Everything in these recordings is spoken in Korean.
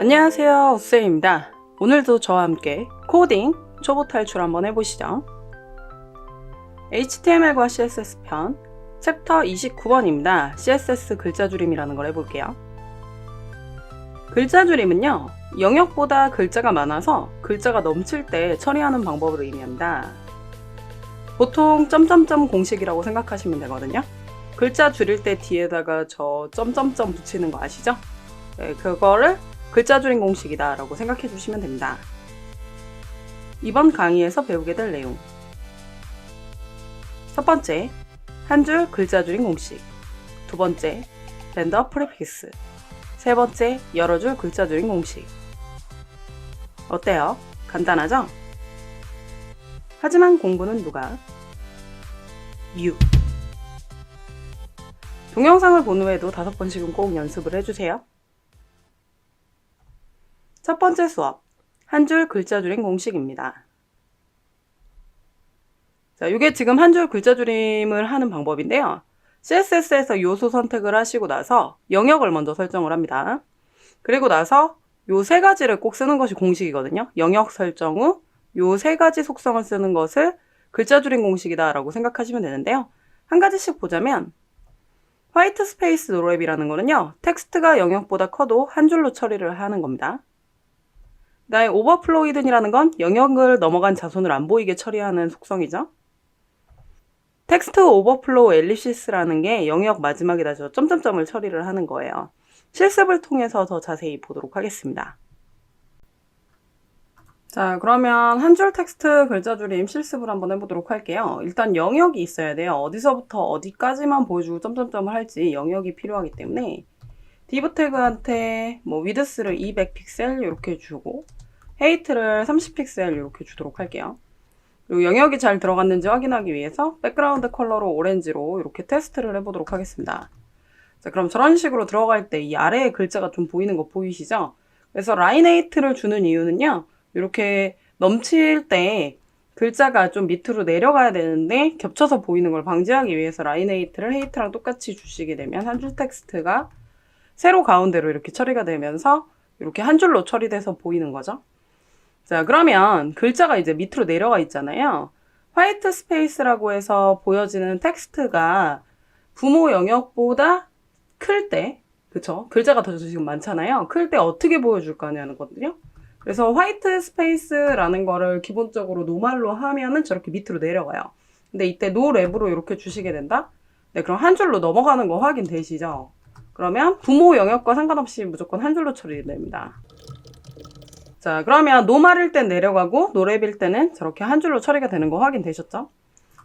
안녕하세요, 우쌤입니다. 오늘도 저와 함께 코딩 초보 탈출 한번 해보시죠. HTML과 CSS 편 챕터 29번입니다. CSS 글자 줄임이라는 걸 해볼게요. 글자 줄임은요, 영역보다 글자가 많아서 글자가 넘칠 때 처리하는 방법을 의미합니다. 보통 점점점 공식이라고 생각하시면 되거든요. 글자 줄일 때 뒤에다가 저 점점점 붙이는 거 아시죠? 네, 그거를 글자 줄임 공식이다 라고 생각해 주시면 됩니다. 이번 강의에서 배우게 될 내용. 첫 번째, 한 줄 글자 줄임 공식. 두 번째, 밴더 프리픽스. 세 번째, 여러 줄 글자 줄임 공식. 어때요? 간단하죠? 하지만 공부는 누가? You. 동영상을 본 후에도 5번씩은 꼭 연습을 해주세요. 첫 번째 수업, 한 줄 글자 줄임 공식입니다. 자, 이게 지금 한 줄 글자 줄임을 하는 방법인데요. CSS에서 요소 선택을 하시고 나서 영역을 먼저 설정을 합니다. 그리고 나서 요 세 가지를 꼭 쓰는 것이 공식이거든요. 영역 설정 후 요 세 가지 속성을 쓰는 것을 글자 줄임 공식이다 라고 생각하시면 되는데요. 한 가지씩 보자면 화이트 스페이스 노랩이라는 거는요, 텍스트가 영역보다 커도 한 줄로 처리를 하는 겁니다. 그다음에 오버플로우 히든이라는 건 영역을 넘어간 자손을 안 보이게 처리하는 속성이죠. 텍스트 오버플로우 엘립시스라는 게 영역 마지막에다 저 점점점을 처리를 하는 거예요. 실습을 통해서 더 자세히 보도록 하겠습니다. 자, 그러면 한 줄 텍스트 글자 줄임 실습을 한번 해보도록 할게요. 일단 영역이 있어야 돼요. 어디서부터 어디까지만 보여주고 점점점을 할지 영역이 필요하기 때문에 div 태그한테 위드스를 200픽셀 이렇게 주고 헤이트를 30픽셀 이렇게 주도록 할게요. 그리고 영역이 잘 들어갔는지 확인하기 위해서 백그라운드 컬러로 오렌지로 이렇게 테스트를 해보도록 하겠습니다. 자, 그럼 저런 식으로 들어갈 때 이 아래에 글자가 좀 보이는 거 보이시죠? 그래서 라인 헤이트를 주는 이유는요, 이렇게 넘칠 때 글자가 좀 밑으로 내려가야 되는데 겹쳐서 보이는 걸 방지하기 위해서 라인 헤이트를 헤이트랑 똑같이 주시게 되면 한 줄 텍스트가 세로 가운데로 이렇게 처리가 되면서 이렇게 한 줄로 처리돼서 보이는 거죠. 자, 그러면 글자가 이제 밑으로 내려가 있잖아요. 화이트 스페이스라고 해서 보여지는 텍스트가 부모 영역보다 클 때, 그쵸? 글자가 더 지금 많잖아요. 클 때 어떻게 보여줄 거냐는 거거든요. 그래서 화이트 스페이스라는 거를 기본적으로 노말로 하면은 저렇게 밑으로 내려가요. 근데 이때 노랩으로 이렇게 주시게 된다? 네, 그럼 한 줄로 넘어가는 거 확인되시죠? 그러면 부모 영역과 상관없이 무조건 한 줄로 처리됩니다. 자, 그러면 노말일 땐 내려가고 노랩일 때는 저렇게 한 줄로 처리가 되는 거 확인되셨죠?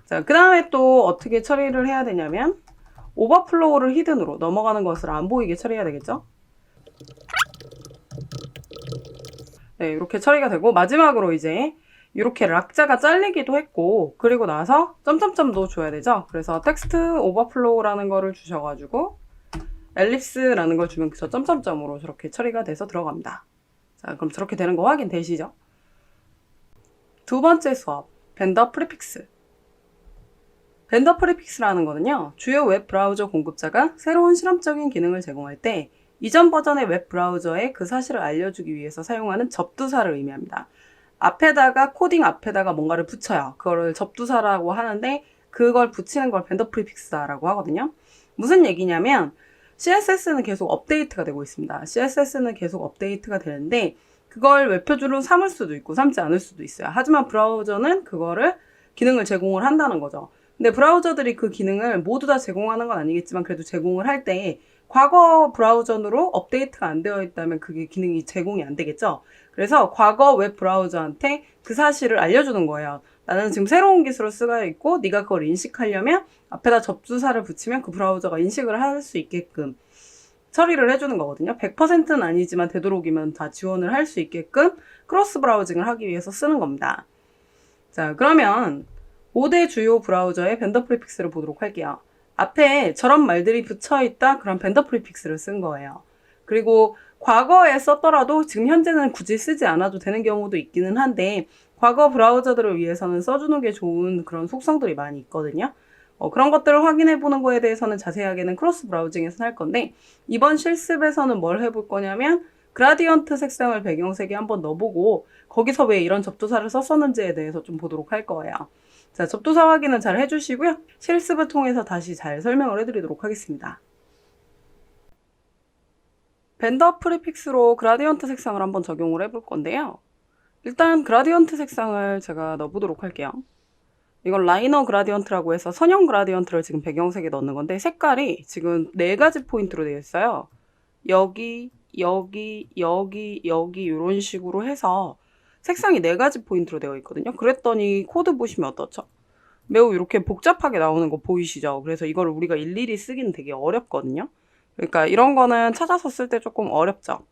자, 그 다음에 또 어떻게 처리를 해야 되냐면 오버플로우를 히든으로 넘어가는 것을 안 보이게 처리해야 되겠죠? 네, 이렇게 처리가 되고 마지막으로 이제 이렇게 락자가 잘리기도 했고 그리고 나서 점점점도 줘야 되죠? 그래서 텍스트 오버플로우라는 거를 주셔가지고 엘립스라는 걸 주면 저 점점점으로 저렇게 처리가 돼서 들어갑니다. 자, 그럼 저렇게 되는 거 확인되시죠? 두 번째 수업, 밴더 프리픽스. 밴더 프리픽스라는 거는요, 주요 웹 브라우저 공급자가 새로운 실험적인 기능을 제공할 때 이전 버전의 웹 브라우저에 그 사실을 알려주기 위해서 사용하는 접두사를 의미합니다. 앞에다가 코딩 앞에다가 뭔가를 붙여요. 그거를 접두사라고 하는데 그걸 붙이는 걸 밴더 프리픽스라고 하거든요. 무슨 얘기냐면 CSS는 계속 업데이트가 되고 있습니다. CSS는 계속 업데이트가 되는데 그걸 웹표준으로 삼을 수도 있고 삼지 않을 수도 있어요. 하지만 브라우저는 그거를 기능을 제공을 한다는 거죠. 근데 브라우저들이 그 기능을 모두 다 제공하는 건 아니겠지만 그래도 제공을 할 때 과거 브라우저로 업데이트가 안 되어 있다면 그게 기능이 제공이 안 되겠죠. 그래서 과거 웹 브라우저한테 그 사실을 알려주는 거예요. 나는 지금 새로운 기술을 쓰고 있고 네가 그걸 인식하려면 앞에다 접두사를 붙이면 그 브라우저가 인식을 할 수 있게끔 처리를 해주는 거거든요. 100%는 아니지만 되도록이면 다 지원을 할 수 있게끔 크로스 브라우징을 하기 위해서 쓰는 겁니다. 자, 그러면 5대 주요 브라우저의 밴더 프리픽스를 보도록 할게요. 앞에 저런 말들이 붙여있다 그런 밴더 프리픽스를 쓴 거예요. 그리고 과거에 썼더라도 지금 현재는 굳이 쓰지 않아도 되는 경우도 있기는 한데 과거 브라우저들을 위해서는 써주는 게 좋은 그런 속성들이 많이 있거든요. 그런 것들을 확인해 보는 거에 대해서는 자세하게는 크로스 브라우징에서 할 건데 이번 실습에서는 뭘 해볼 거냐면 그라디언트 색상을 배경색에 한번 넣어보고 거기서 왜 이런 접두사를 썼었는지에 대해서 좀 보도록 할 거예요. 자, 접두사 확인은 잘 해주시고요. 실습을 통해서 다시 잘 설명을 해드리도록 하겠습니다. 벤더 프리픽스로 그라디언트 색상을 한번 적용을 해볼 건데요. 일단 그라디언트 색상을 제가 넣어보도록 할게요. 이건 라이너 그라디언트라고 해서 선형 그라디언트를 지금 배경색에 넣는 건데 색깔이 지금 4가지 포인트로 되어 있어요. 여기, 여기, 여기, 여기 이런 식으로 해서 색상이 4가지 포인트로 되어 있거든요. 그랬더니 코드 보시면 어떻죠? 매우 이렇게 복잡하게 나오는 거 보이시죠? 그래서 이걸 우리가 일일이 쓰기는 되게 어렵거든요. 그러니까 이런 거는 찾아서 쓸 때 조금 어렵죠.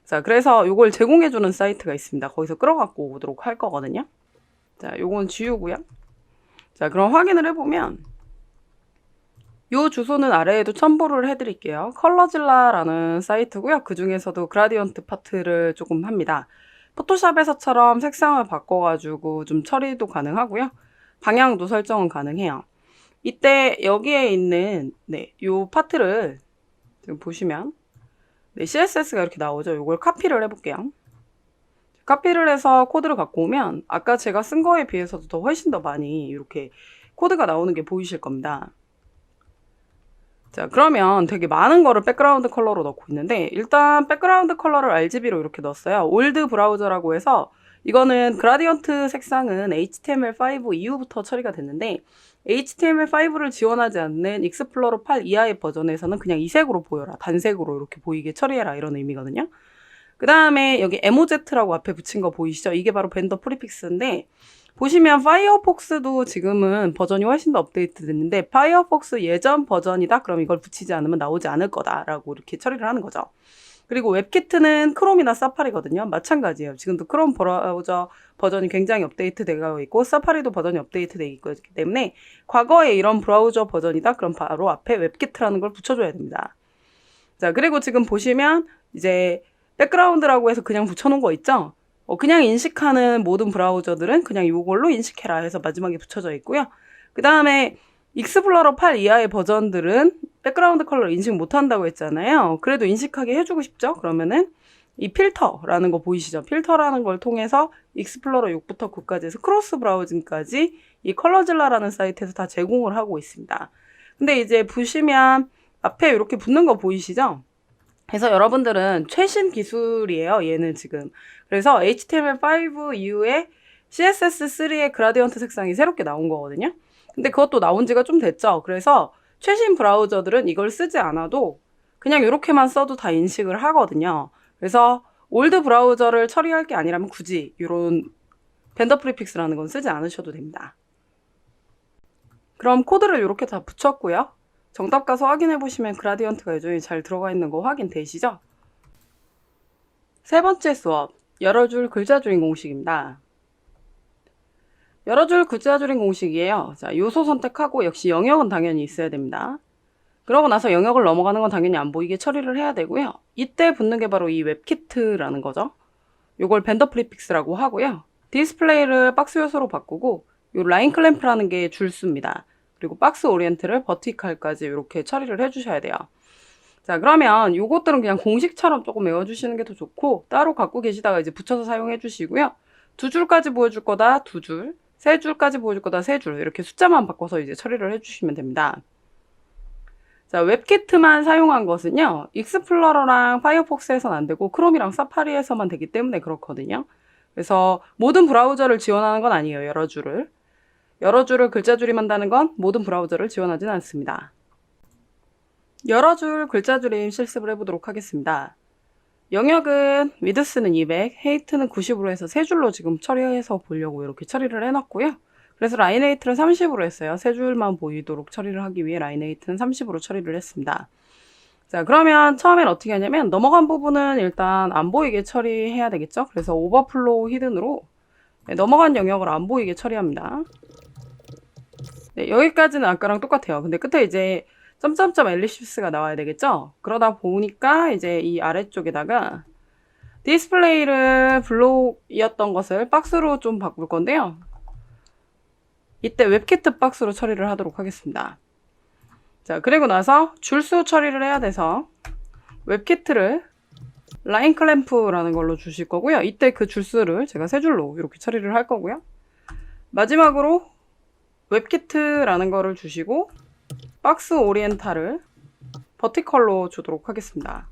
자, 그래서 이걸 제공해주는 사이트가 있습니다. 거기서 끌어갖고 오도록 할 거거든요. 자, 요건 지우고요. 자, 그럼 확인을 해보면 요 주소는 아래에도 첨부를 해드릴게요. 컬러질라라는 사이트고요. 그 중에서도 그라디언트 파트를 조금 합니다. 포토샵에서처럼 색상을 바꿔가지고 좀 처리도 가능하고요. 방향도 설정은 가능해요. 이때 여기에 있는 요 파트를 지금 보시면 CSS가 이렇게 나오죠. 요걸 카피를 해볼게요. 카피를 해서 코드를 갖고 오면 아까 제가 쓴 거에 비해서도 더 훨씬 더 많이 이렇게 코드가 나오는 게 보이실 겁니다. 자, 그러면 되게 많은 거를 백그라운드 컬러로 넣고 있는데 일단 백그라운드 컬러를 RGB로 이렇게 넣었어요. 올드 브라우저라고 해서 이거는 그라디언트 색상은 HTML5 이후부터 처리가 됐는데 HTML5를 지원하지 않는 익스플로러 8 이하의 버전에서는 그냥 이 색으로 보여라. 단색으로 이렇게 보이게 처리해라. 이런 의미거든요. 그 다음에 여기 MOZ라고 앞에 붙인 거 보이시죠? 이게 바로 벤더 프리픽스인데 보시면 파이어폭스도 지금은 버전이 훨씬 더 업데이트 됐는데 파이어폭스 예전 버전이다? 그럼 이걸 붙이지 않으면 나오지 않을 거다라고 이렇게 처리를 하는 거죠. 그리고 웹키트는 크롬이나 사파리거든요. 마찬가지예요. 지금도 크롬 브라우저 버전이 굉장히 업데이트 되고 있고 사파리도 버전이 업데이트 되어 있기 때문에 과거에 이런 브라우저 버전이다? 그럼 바로 앞에 웹키트라는 걸 붙여줘야 됩니다. 자, 그리고 지금 보시면 이제 백그라운드라고 해서 그냥 붙여놓은 거 있죠? 그냥 인식하는 모든 브라우저들은 그냥 이걸로 인식해라 해서 마지막에 붙여져 있고요. 그 다음에 익스플로러 8 이하의 버전들은 백그라운드 컬러를 인식 못한다고 했잖아요. 그래도 인식하게 해주고 싶죠? 그러면은 이 필터라는 거 보이시죠? 필터라는 걸 통해서 익스플로러 6부터 9까지 해서 크로스 브라우징까지 이 컬러질라라는 사이트에서 다 제공을 하고 있습니다. 근데 이제 보시면 앞에 이렇게 붙는 거 보이시죠? 그래서 여러분들은 최신 기술이에요. 얘는 지금. 그래서 HTML5 이후에 CSS3의 그라디언트 색상이 새롭게 나온 거거든요. 근데 그것도 나온 지가 좀 됐죠. 그래서 최신 브라우저들은 이걸 쓰지 않아도 그냥 이렇게만 써도 다 인식을 하거든요. 그래서 올드 브라우저를 처리할 게 아니라면 굳이 이런 벤더 프리픽스라는 건 쓰지 않으셔도 됩니다. 그럼 코드를 이렇게 다 붙였고요. 정답 가서 확인해 보시면 그라디언트가 여전히 잘 들어가 있는 거 확인되시죠? 세 번째 수업, 여러 줄 글자 줄임 공식입니다. 여러 줄 글자 줄임 공식이에요. 자, 요소 선택하고 역시 영역은 당연히 있어야 됩니다. 그러고 나서 영역을 넘어가는 건 당연히 안 보이게 처리를 해야 되고요. 이때 붙는 게 바로 이 웹키트라는 거죠. 요걸 벤더 프리픽스라고 하고요. 디스플레이를 박스 요소로 바꾸고 요 라인 클램프라는 게 줄수입니다. 그리고 박스 오리엔트를 버티칼까지 이렇게 처리를 해주셔야 돼요. 자, 그러면 요것들은 그냥 공식처럼 조금 외워주시는 게 더 좋고 따로 갖고 계시다가 이제 붙여서 사용해 주시고요. 2줄까지 보여줄 거다 2줄, 3줄까지 보여줄 거다 3줄 이렇게 숫자만 바꿔서 이제 처리를 해주시면 됩니다. 자, 웹키트만 사용한 것은요. 익스플로러랑 파이어폭스에서는 안 되고 크롬이랑 사파리에서만 되기 때문에 그렇거든요. 그래서 모든 브라우저를 지원하는 건 아니에요. 여러 줄을 글자 줄임한다는 건 모든 브라우저를 지원하지는 않습니다. 여러 줄 글자 줄임 실습을 해보도록 하겠습니다. 영역은 위드스는 200, 헤이트는 90으로 해서 3줄로 지금 처리해서 보려고 이렇게 처리를 해놨고요. 그래서 라인 헤이트를 30으로 했어요. 3줄만 보이도록 처리를 하기 위해 라인 헤이트는 30으로 처리를 했습니다. 자, 그러면 처음엔 어떻게 하냐면 넘어간 부분은 일단 안 보이게 처리해야 되겠죠? 그래서 오버플로우 히든으로 넘어간 영역을 안 보이게 처리합니다. 네, 여기까지는 아까랑 똑같아요. 근데 끝에 이제 점점점 엘리시스가 나와야 되겠죠? 그러다 보니까 이제 이 아래쪽에다가 디스플레이를 블록이었던 것을 박스로 좀 바꿀 건데요. 이때 웹키트 박스로 처리를 하도록 하겠습니다. 자, 그리고 나서 줄수 처리를 해야 돼서 웹키트를 라인 클램프라는 걸로 주실 거고요. 이때 그 줄수를 제가 3줄로 이렇게 처리를 할 거고요. 마지막으로 웹키트라는 거를 주시고 박스 오리엔탈을 버티컬로 주도록 하겠습니다.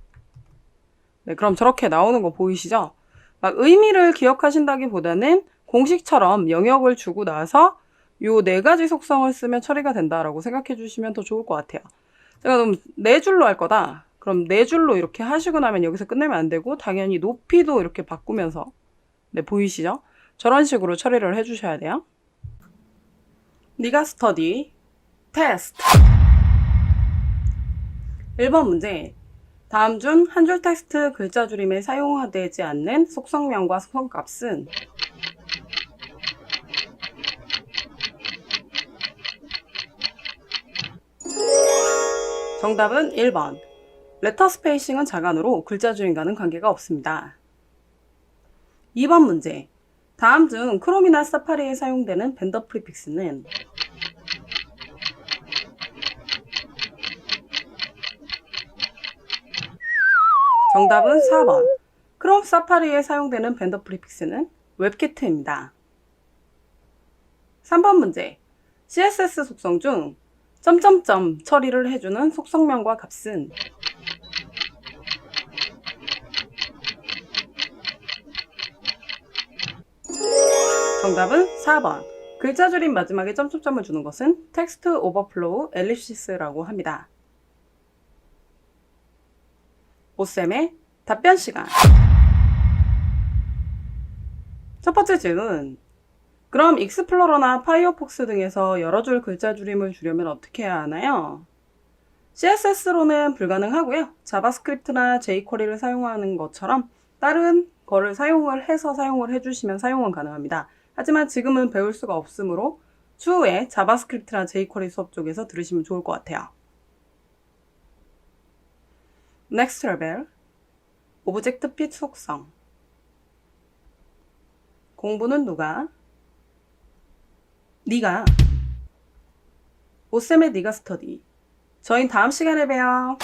네, 그럼 저렇게 나오는 거 보이시죠? 막 의미를 기억하신다기보다는 공식처럼 영역을 주고 나서 요 4가지 속성을 쓰면 처리가 된다라고 생각해 주시면 더 좋을 것 같아요. 제가 그럼 4줄로 할 거다. 그럼 4줄로 이렇게 하시고 나면 여기서 끝내면 안 되고 당연히 높이도 이렇게 바꾸면서 네, 보이시죠? 저런 식으로 처리를 해주셔야 돼요. 네가 스터디 테스트 1번 문제. 다음 중 한 줄 텍스트 글자 줄임에 사용되지 않는 속성명과 속성값은 정답은 1번. 레터 스페이싱은 자간으로 글자 줄임과는 관계가 없습니다. 2번 문제. 다음 중 크롬이나 사파리에 사용되는 밴더 프리픽스는 정답은 4번. 크롬 사파리에 사용되는 밴더 프리픽스는 웹키트입니다. 3번 문제. CSS 속성 중 점점점 처리를 해주는 속성명과 값은 정답은 4번. 글자 줄임 마지막에 점점점을 주는 것은 텍스트 오버플로우 엘립시스라고 합니다. 오쌤의 답변 시간. 첫 번째 질문. 그럼 익스플로러나 파이어폭스 등에서 여러 줄 글자 줄임을 주려면 어떻게 해야 하나요? CSS로는 불가능하고요. 자바스크립트나 jQuery를 사용하는 것처럼 다른 거를 사용을 해주시면 사용은 가능합니다. 하지만 지금은 배울 수가 없으므로 추후에 자바스크립트나 jQuery 수업 쪽에서 들으시면 좋을 것 같아요. Next level. 오브젝트 핏 속성. 공부는 누가? 네가. 오쌤의 네가 스터디. 저희 다음 시간에 봬요.